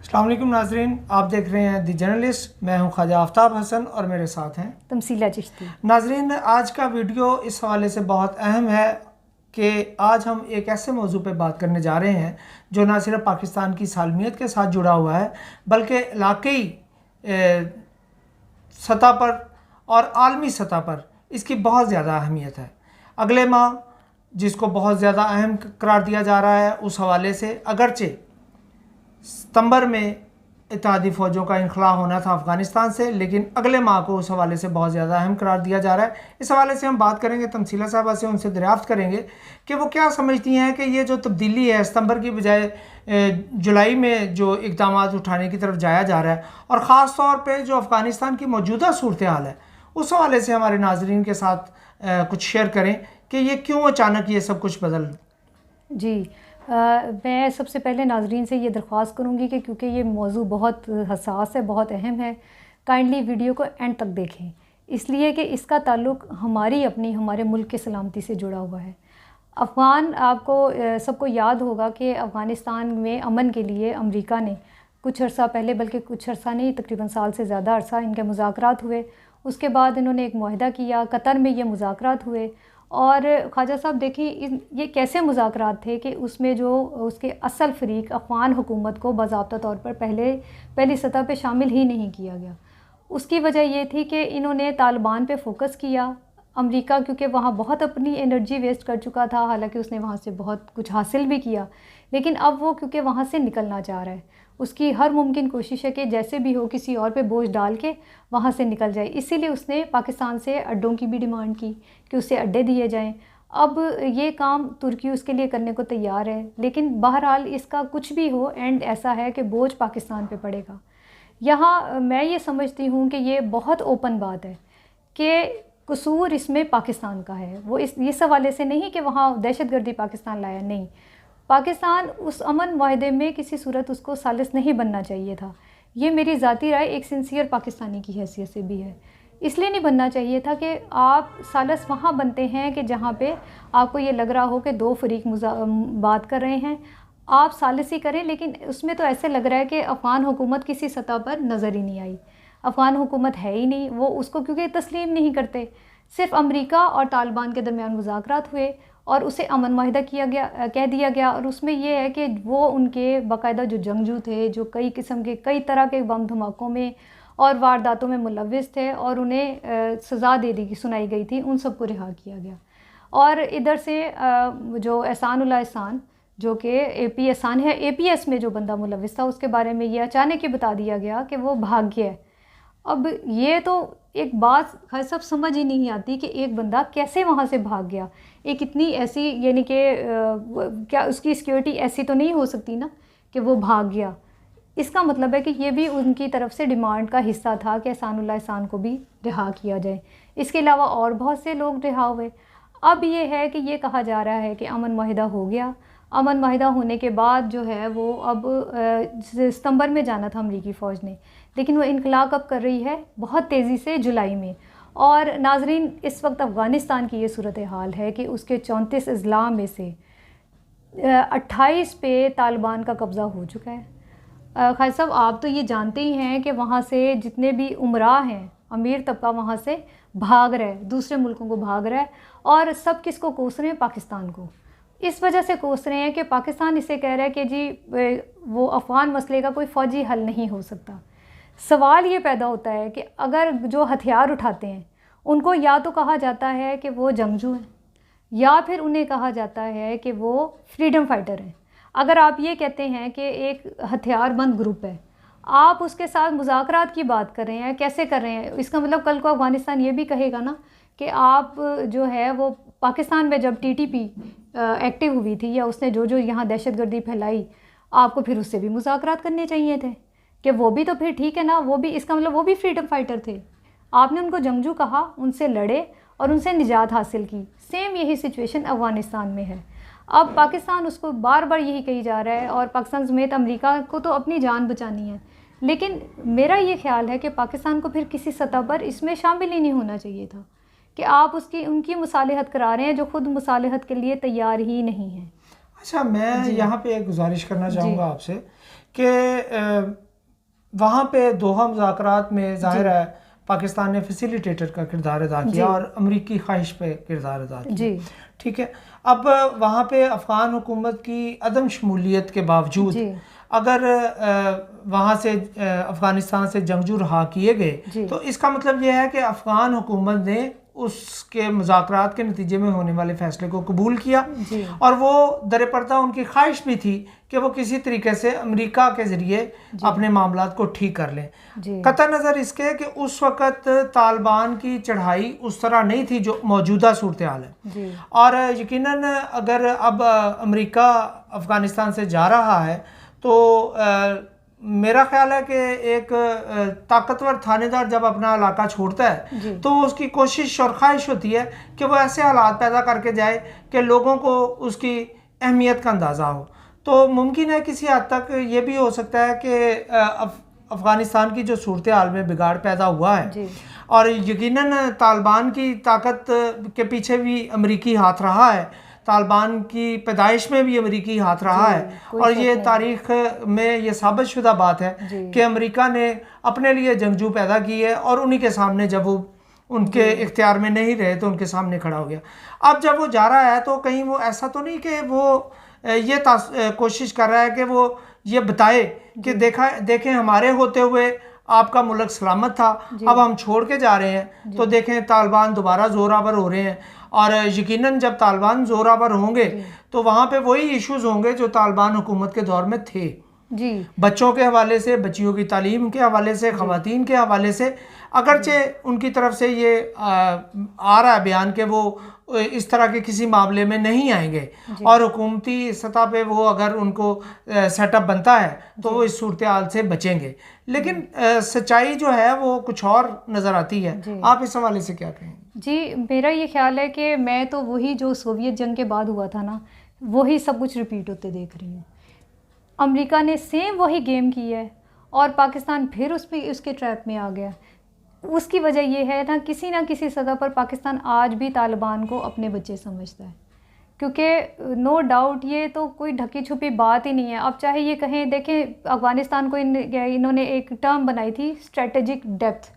अस्सलाम वालेकुम नाजरीन, आप देख रहे हैं दी जर्नलिस्ट। मैं हूं ख्वाजा आफ्ताब हसन और मेरे साथ हैं तमसीला चिश्ती। नाजरीन, आज का वीडियो इस हवाले से बहुत अहम है कि आज हम एक ऐसे मौजू पे बात करने जा रहे हैं जो ना सिर्फ पाकिस्तान की सालमियत के साथ जुड़ा हुआ है बल्कि इलाक़ाई सतह पर और आलमी सतह पर इसकी बहुत ज़्यादा अहमियत है। अगले माह जिसको बहुत ज़्यादा अहम करार दिया जा रहा है, उस हवाले से अगरचे सितंबर में इत्तेहादी फ़ौजों का इनखला होना था अफ़गानिस्तान से, लेकिन अगले माह को उस हवाले से बहुत ज़्यादा अहम करार दिया जा रहा है। इस हवाले से हम बात करेंगे, तमसीला साहबा से उनसे दरियाफ़्त करेंगे कि वो क्या समझती हैं कि ये जो तब्दीली है सितंबर की बजाय जुलाई में जो इक़दाम उठाने की तरफ जाया जा रहा है, और ख़ास तौर पर जो अफ़गानिस्तान की मौजूदा सूरत हाल है, उस हवाले से हमारे नाजरीन के साथ कुछ शेयर करें कि ये क्यों अचानक ये सब कुछ बदल। जी, मैं सबसे पहले नाजरीन से ये दरख्वास्त करूँगी कि क्योंकि ये मौजू बहुत हसास है, बहुत अहम है, काइंडली वीडियो को एंड तक देखें, इसलिए कि इसका ताल्लुक़ हमारे मुल्क की सलामती से जुड़ा हुआ है। आपको सबको याद होगा कि अफ़गानिस्तान में अमन के लिए अमेरिका ने कुछ अर्सा पहले, बल्कि कुछ अर्सा नहीं, तकरीबन साल से ज़्यादा अर्सा इनके मुज़ाकरात हुए। उसके बाद इन्होंने एक मुआहदा किया, कतर में ये मुज़ाकरात हुए। और ख्वाजा साहब देखिए, ये कैसे मुज़ाकरात थे कि उसमें जो उसके असल फ़रीक अफ़गान हुकूमत को बाज़ाब्ता तौर पर पहली सतह पे शामिल ही नहीं किया गया। उसकी वजह ये थी कि इन्होंने तालिबान पे फ़ोकस किया। अमेरिका क्योंकि वहाँ बहुत अपनी एनर्जी वेस्ट कर चुका था, हालांकि उसने वहाँ से बहुत कुछ हासिल भी किया, लेकिन अब वो क्योंकि वहाँ से निकलना चाह रहा है, उसकी हर मुमकिन कोशिश है कि जैसे भी हो किसी और पे बोझ डाल के वहाँ से निकल जाए। इसीलिए उसने पाकिस्तान से अड्डों की भी डिमांड की कि उससे अड्डे दिए जाएं। अब ये काम तुर्की उसके लिए करने को तैयार है, लेकिन बहरहाल इसका कुछ भी हो, एंड ऐसा है कि बोझ पाकिस्तान पे पड़ेगा। यहाँ मैं ये समझती हूँ कि ये बहुत ओपन बात है कि कसूर इसमें पाकिस्तान का है। वो इस हवाले से नहीं कि वहाँ दहशतगर्दी पाकिस्तान लाया, नहीं, पाकिस्तान उस अमन माहदे में किसी सूरत उसको सालिस नहीं बनना चाहिए था। ये मेरी ज़ाती राय एक सिंसियर पाकिस्तानी की हैसियत से भी है। इसलिए नहीं बनना चाहिए था कि आप सालिस वहाँ बनते हैं कि जहाँ पे आपको ये लग रहा हो कि दो फरीक बात कर रहे हैं, आप सालिसी करें, लेकिन उसमें तो ऐसे लग रहा है कि अफ़गान हुकूमत किसी सतह पर नज़र ही नहीं आई। अफ़गान हुकूमत है ही नहीं, वो उसको क्योंकि तस्लीम नहीं करते। सिर्फ अमेरिका और तालिबान के दरमियान मुज़ाकरात हुए और उसे अमन माहिदा कह दिया गया, और उसमें यह है कि वो उनके बाकायदा जो जंगजू थे, जो कई किस्म के कई तरह के बम धमाकों में और वारदातों में मुलव्विस थे और उन्हें सज़ा सुनाई गई थी, उन सबको रिहा किया गया। और इधर से जो एहसानुल्लाह एहसान, जो कि AP एहसान है, APS में जो बंदा मुलव्विस था, उसके बारे में ये अचानक ही बता दिया गया कि वो भाग गया है। अब ये तो एक बात सब समझ ही नहीं आती कि एक बंदा कैसे वहाँ से भाग गया। एक इतनी ऐसी, यानी कि क्या उसकी सिक्योरिटी ऐसी तो नहीं हो सकती ना कि वो भाग गया। इसका मतलब है कि ये भी उनकी तरफ से डिमांड का हिस्सा था कि एहसानुल्लाह एहसान को भी रिहा किया जाए। इसके अलावा और बहुत से लोग रिहा हुए। अब ये है कि ये कहा जा रहा है कि अमन माहिदा हो गया। अमन माहिदा होने के बाद जो है वो अब सितंबर में जाना था अमरीकी फ़ौज ने, लेकिन वो इनकला कब कर रही है, बहुत तेज़ी से, जुलाई में। और नाजरीन, इस वक्त अफ़गानिस्तान की ये सूरत हाल है कि उसके 34 अज़ला में से 28 पे तालिबान का कब्ज़ा हो चुका है। खालिद साहब, आप तो ये जानते ही हैं कि वहाँ से जितने भी उमरा हैं, अमीर तबका वहाँ से भाग रहा है, दूसरे मुल्कों को भाग रहा है, और सब किसको कोस रहे हैं, पाकिस्तान को। इस वजह से कोस रहे हैं कि पाकिस्तान इसे कह रहा है कि जी वो अफ़गान मसले का कोई फ़ौजी हल नहीं हो सकता। सवाल ये पैदा होता है कि अगर जो हथियार उठाते हैं उनको या तो कहा जाता है कि वो जंगजू हैं, या फिर उन्हें कहा जाता है कि वो फ्रीडम फाइटर हैं। अगर आप ये कहते हैं कि एक हथियारबंद ग्रुप है, आप उसके साथ मुज़ाकरात की बात कर रहे हैं, कैसे कर रहे हैं? इसका मतलब कल को अफ़गानिस्तान ये भी कहेगा ना कि आप जो है वो पाकिस्तान में जब TTP एक्टिव हुई थी, या उसने जो यहाँ दहशतगर्दी फैलाई, आपको फिर उससे भी मुज़ाकरात करने चाहिए थे कि वो भी तो फिर ठीक है ना, वो भी, इसका मतलब वो भी फ्रीडम फाइटर थे। आपने उनको जंगजू कहा, उनसे लड़े और उनसे निजात हासिल की। सेम यही सिचुएशन अफ़गानिस्तान में है। अब पाकिस्तान उसको बार बार यही कही जा रहा है, और पाकिस्तान समेत अमेरिका को तो अपनी जान बचानी है, लेकिन मेरा ये ख्याल है कि पाकिस्तान को फिर किसी सतह पर इसमें शामिल ही नहीं होना चाहिए था कि आप उनकी मुसालहत करा रहे हैं जो खुद मुसालहत के लिए तैयार ही नहीं है। अच्छा, मैं यहाँ पे एक गुजारिश करना चाहूँगा आपसे कि वहाँ पे दोहा मुज़ाकरात में ज़ाहिर है पाकिस्तान ने फैसिलिटेटर का किरदार अदा किया और अमरीकी ख्वाहिश पे किरदार अदा किया, ठीक है। अब वहाँ पे अफ़गान हुकूमत की अदम शमूलियत के बावजूद अगर वहाँ से अफ़गानिस्तान से जंगजू रहा किए गए तो इसका मतलब यह है कि अफ़गान हुकूमत ने उसके मुज़ाकरात के नतीजे में होने वाले फ़ैसले को कबूल किया और वो दरपर्दा उनकी ख्वाहिश भी थी कि वो किसी तरीके से अमेरिका के ज़रिए अपने मामलात को ठीक कर लें। कतई नज़र इसके कि उस वक़्त तालिबान की चढ़ाई उस तरह नहीं थी जो मौजूदा सूरत हाल है, और यकीनन अगर अब अमेरिका अफ़गानिस्तान से जा रहा है तो मेरा ख्याल है कि एक ताकतवर थानेदार जब अपना इलाका छोड़ता है तो उसकी कोशिश और ख्वाहिश होती है कि वो ऐसे हालात पैदा करके जाए कि लोगों को उसकी अहमियत का अंदाज़ा हो। तो मुमकिन है किसी हद तक ये भी हो सकता है कि अफ़गानिस्तान की जो सूरत हाल में बिगाड़ पैदा हुआ है और यकीनन तालिबान की ताकत के पीछे भी अमेरिकी हाथ रहा है, तालिबान की पैदाइश में भी अमेरिकी हाथ रहा है, और ये तारीख में ये साबित शुदा बात है कि अमेरिका ने अपने लिए जंगजू पैदा किए और उन्हीं के सामने जब वो उनके इख्तियार में नहीं रहे तो उनके सामने खड़ा हो गया। अब जब वो जा रहा है तो कहीं वो ऐसा तो नहीं कि वो ये कोशिश कर रहा है कि वो ये बताए कि देखें हमारे होते हुए आपका मुल्क सलामत था, अब हम छोड़ के जा रहे हैं तो देखें तालिबान दोबारा जोरावर हो रहे हैं, और यकीनन जब तालिबान जोरावर होंगे तो वहाँ पे वही इश्यूज होंगे जो तालिबान हुकूमत के दौर में थे बच्चों के हवाले से, बच्चियों की तालीम के हवाले से, ख़वातीन के हवाले से। अगरचे उनकी तरफ से ये आ रहा है बयान कि वो इस तरह के किसी मामले में नहीं आएंगे और हुकूमती सतह पे वो अगर उनको सेटअप बनता है तो वो इस सूरत हाल से बचेंगे, लेकिन सच्चाई जो है वो कुछ और नज़र आती है। आप इस हवाले से क्या कहेंगे? जी, मेरा ये ख्याल है कि मैं तो वही जो सोवियत जंग के बाद हुआ था ना, वही सब कुछ रिपीट होते देख रही हूँ। अमेरिका ने सेम वही गेम की है और पाकिस्तान फिर उसके ट्रैप में आ गया। उसकी वजह यह है ना किसी सतह पर पाकिस्तान आज भी तालिबान को अपने बच्चे समझता है, क्योंकि नो डाउट ये तो कोई ढकी छुपी बात ही नहीं है। अब चाहे ये कहें, देखें अफ़गानिस्तान को इन्होंने एक टर्म बनाई थी स्ट्रेटेजिक डेप्थ,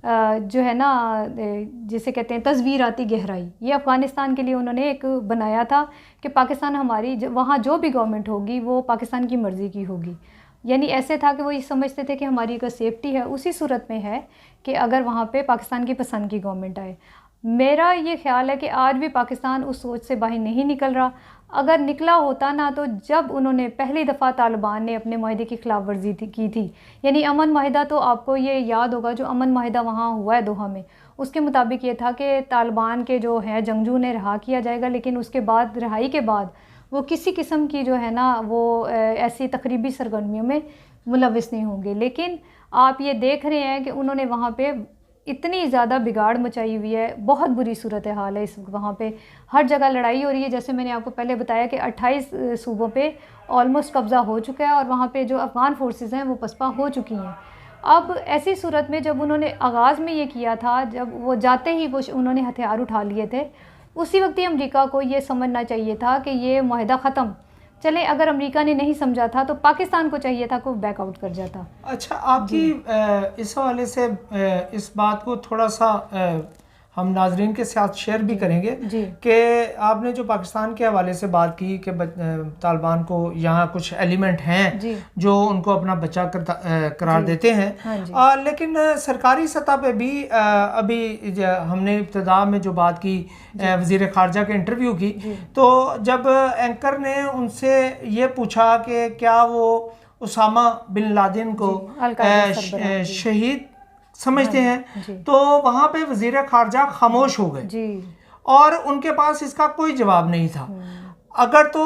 जो है ना जिसे कहते हैं तस्वीराती गहराई, ये अफ़गानिस्तान के लिए उन्होंने एक बनाया था कि पाकिस्तान हमारी वहाँ जो भी गवर्नमेंट होगी वो पाकिस्तान की मर्ज़ी की होगी। यानी ऐसे था कि वो ये समझते थे कि हमारी अगर सेफ्टी है उसी सूरत में है कि अगर वहाँ पे पाकिस्तान की पसंद की गवर्नमेंट आए। मेरा ये ख्याल है कि आज भी पाकिस्तान उस सोच से बाहर नहीं निकल रहा। अगर निकला होता ना तो जब उन्होंने पहली दफ़ा तालिबान ने अपने माहदे की खिलाफ वर्जी की थी, यानी अमन माहिदा, तो आपको ये याद होगा जो अमन माहिदा वहाँ हुआ है दोहा में, उसके मुताबिक ये था कि तालिबान के जो है जंगजू ने रहा किया जाएगा, लेकिन उसके बाद रिहाई के बाद वो किसी किस्म की जो है ना वो ऐसी तकरीबी सरगर्मियों में मुलविस नहीं होंगे। लेकिन आप ये देख रहे हैं कि उन्होंने वहाँ पे इतनी ज़्यादा बिगाड़ मचाई हुई है, बहुत बुरी सूरत हाल है इस वहाँ पे, हर जगह लड़ाई हो रही है। जैसे मैंने आपको पहले बताया कि 28 सूबों पे ऑलमोस्ट कब्ज़ा हो चुका है और वहाँ पे जो अफ़गान फोर्सेस हैं वो पसपा हो चुकी हैं। अब ऐसी सूरत में जब उन्होंने आगाज़ में ये किया था, जब वो जाते ही वो उन्होंने हथियार उठा लिए थे, उसी वक्त ही अमेरिका को ये समझना चाहिए था कि ये माहिदा ख़त्म। चले अगर अमेरिका ने नहीं समझा था तो पाकिस्तान को चाहिए था कि वो बैकआउट कर जाता। अच्छा, आपकी इस हवाले से इस बात को थोड़ा सा हम नाजरीन के साथ शेयर भी करेंगे कि आपने जो पाकिस्तान के हवाले से बात की कि तालिबान को यहाँ कुछ एलिमेंट हैं जो उनको अपना बच्चा करार देते हैं, लेकिन सरकारी सतह पे भी अभी हमने इब्तिदा में जो बात की वज़ीर ख़ारजा के इंटरव्यू की, तो जब एंकर ने उनसे ये पूछा कि क्या वो उसामा बिन लादेन को शहीद समझते हैं, तो वहाँ पे वज़ीर ख़ारजा खामोश हो गए और उनके पास इसका कोई जवाब नहीं था। अगर तो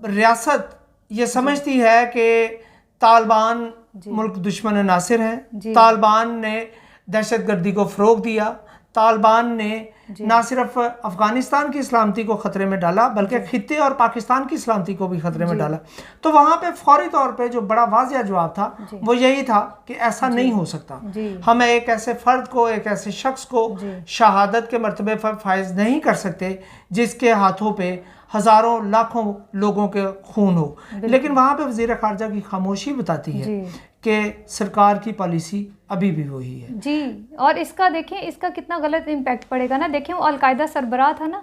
रियासत ये समझती है कि तालिबान मुल्क दुश्मन नासिर है, तालिबान ने दहशतगर्दी को फ़रोग़ दिया, तालिबान ने ना सिर्फ अफ़गानिस्तान की सलामती को ख़तरे में डाला बल्कि खित्ते और पाकिस्तान की सलामती को भी ख़तरे में डाला। तो वहाँ पे फौरी तौर पे जो बड़ा वाज़िया जवाब था वो यही था कि ऐसा नहीं हो सकता। हम एक ऐसे फ़र्द को, एक ऐसे शख्स को शहादत के मर्तबे पर फाइज नहीं कर सकते जिसके हाथों पे हज़ारों लाखों लोगों के खून हो। लेकिन वहाँ पे वज़ीर ख़ारजा की खामोशी बताती है कि सरकार की पॉलिसी अभी भी वही है जी। और इसका देखें, इसका कितना गलत इम्पैक्ट पड़ेगा ना। देखें, वो अलकायदा सरबराह था ना,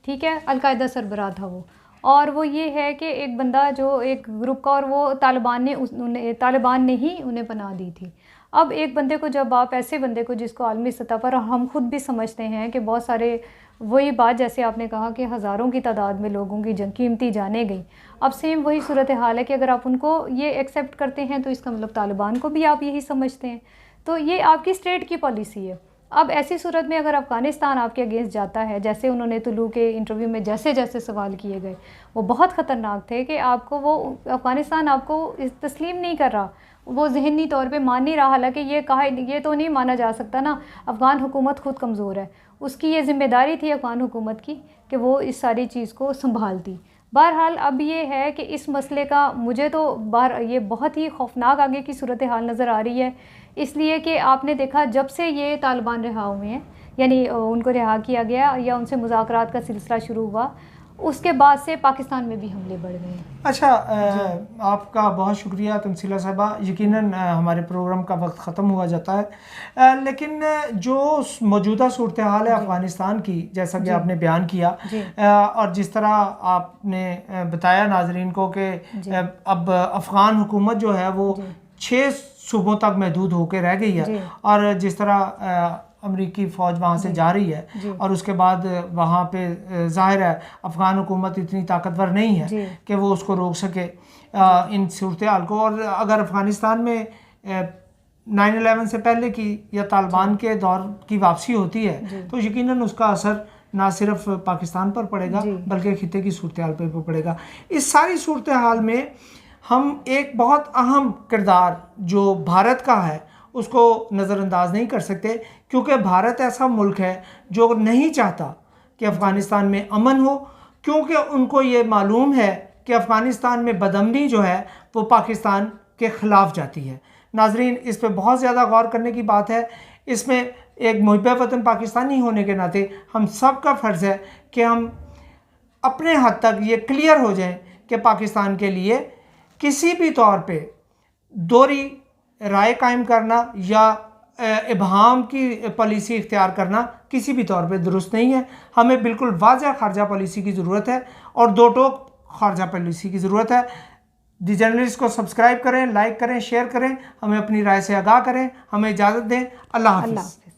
ठीक है, अलकायदा सरबराह था वो, और वो ये है कि एक बंदा जो एक ग्रुप का, और वो तालिबान ने ही उन्हें पनाह दी थी। अब एक बंदे को, जब आप ऐसे बंदे को जिसको आलमी सतह पर, हम खुद भी समझते हैं कि बहुत सारे, वही बात जैसे आपने कहा कि हज़ारों की तादाद में लोगों की कीमती जाने गई। अब सेम वही सूरत हाल है कि अगर आप उनको ये एक्सेप्ट करते हैं तो इसका मतलब तालिबान को भी आप यही समझते हैं। तो ये आपकी स्टेट की पॉलिसी है। अब ऐसी सूरत में अगर अफ़गानिस्तान आपके अगेंस्ट जाता है, जैसे उन्होंने तुलू के इंटरव्यू में जैसे जैसे सवाल किए गए वो बहुत ख़तरनाक थे कि आपको वो अफ़गानिस्तान आपको तस्लीम नहीं कर रहा, वो ज़हनी तौर पे मान नहीं रहा। हालांकि ये तो नहीं माना जा सकता ना, अफ़गान हुकूमत खुद कमज़ोर है, उसकी ये ज़िम्मेदारी थी अफ़गान हुकूमत की कि वो इस सारी चीज़ को संभालती। बहरहाल अब ये है कि इस मसले का मुझे तो ये बहुत ही खौफनाक आगे की सूरत हाल नज़र आ रही है, इसलिए कि आपने देखा जब से ये तालिबान रिहा हुए हैं, यानी उनको रिहा किया गया या उनसे मुज़ाकरात का सिलसिला शुरू हुआ, उसके बाद से पाकिस्तान में भी हमले बढ़ गए हैं। अच्छा, आपका बहुत शुक्रिया तमसीला साहबा। यकीनन हमारे प्रोग्राम का वक्त ख़त्म हुआ जाता है, लेकिन जो मौजूदा सूरत हाल है अफ़गानिस्तान की, जैसा कि आपने बयान किया और जिस तरह आपने बताया नाजरीन को कि अब अफ़गान हुकूमत जो है वो 6 सूबों तक महदूद होकर रह गई है, और जिस तरह अमरीकी फ़ौज वहाँ से जा रही है और उसके बाद वहाँ पे ज़ाहिर है अफ़गान हुकूमत इतनी ताकतवर नहीं है कि वो उसको रोक सके इन सूरत हाल को। और अगर अफ़गानिस्तान में 9/11 से पहले की या तालिबान के दौर की वापसी होती है तो यकीनन उसका असर ना सिर्फ पाकिस्तान पर पड़ेगा बल्कि खित्ते की सूरत हाल पर पड़ेगा। इस सारी सूरत हाल में हम एक बहुत अहम किरदार जो भारत का है उसको नज़रअंदाज नहीं कर सकते, क्योंकि भारत ऐसा मुल्क है जो नहीं चाहता कि अफ़गानिस्तान में अमन हो, क्योंकि उनको ये मालूम है कि अफ़गानिस्तान में बदअमनी जो है वो पाकिस्तान के ख़िलाफ़ जाती है। नाजरीन, इस पे बहुत ज़्यादा गौर करने की बात है। इसमें एक मुहिब वतन पाकिस्तानी होने के नाते हम सब का फ़र्ज़ है कि हम अपने हद तक ये क्लियर हो जाएं कि पाकिस्तान के लिए किसी भी तौर पे दोहरी राय कायम करना या इबहाम की पॉलिसी इख्तियार करना किसी भी तौर पे दुरुस्त नहीं है। हमें बिल्कुल वाज़ह खारजा पॉलिसी की ज़रूरत है और दो टोक खारजा पॉलिसी की ज़रूरत है। दी जर्नलिस्ट को सब्सक्राइब करें, लाइक करें, शेयर करें, हमें अपनी राय से आगाह करें। हमें इजाज़त दें। अल्लाह हाफ़िज़।